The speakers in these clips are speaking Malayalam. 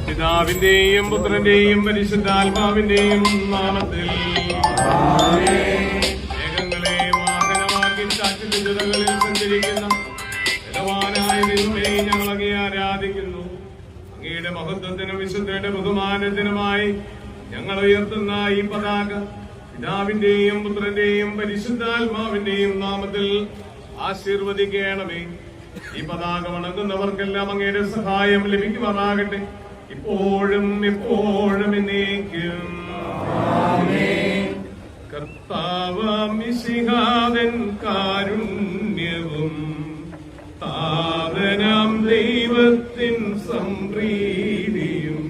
പിതാവിന്റെയും പുത്രന്റെയും പരിശുദ്ധാത്മാവിന്റെയും നാമത്തിൽ മേഘങ്ങളെ വാഹനമാക്കി കാറ്റിന്റെ ചിറകളിൽ സഞ്ചരിക്കുന്ന ബലവാനായ ദൈവമേ, ഞങ്ങൾ അങ്ങേ ആരാധിക്കുന്നു. അങ്ങയുടെ മഹത്വത്തിനും വിശുദ്ധയുടെ ബഹുമാനത്തിനുമായി ഞങ്ങൾ ഉയർത്തുന്ന ഈ പതാക പിതാവിന്റെയും പുത്രന്റെയും പരിശുദ്ധാത്മാവിന്റെയും നാമത്തിൽ ആശീർവദിക്കണമേ. ഈ പതാക വണങ്ങുന്നവർക്കെല്ലാം അങ്ങയുടെ സഹായം ലഭിക്കുമാറാകട്ടെ, ഇപ്പോഴും എപ്പോഴും എന്നേക്കും. കർത്താവാം മിശിഹാതൻ കാരുണ്യവും താതനാം ദൈവത്തിൻ സംപ്രീതിയും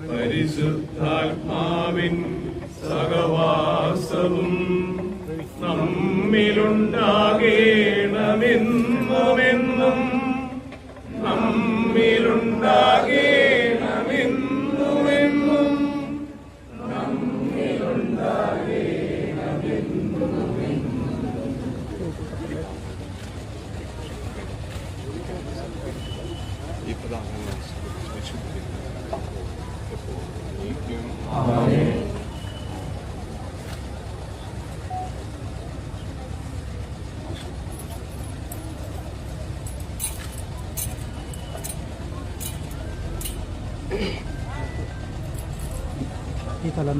പരിശുദ്ധാത്മാവിൻ സഹവാസവും നമ്മിലുണ്ടാകേണമെന്നുമെന്നും നമ്മിലുണ്ടാകേണമെന്നുമെന്നും ഈ പദാർത്ഥങ്ങൾ ഈ തലം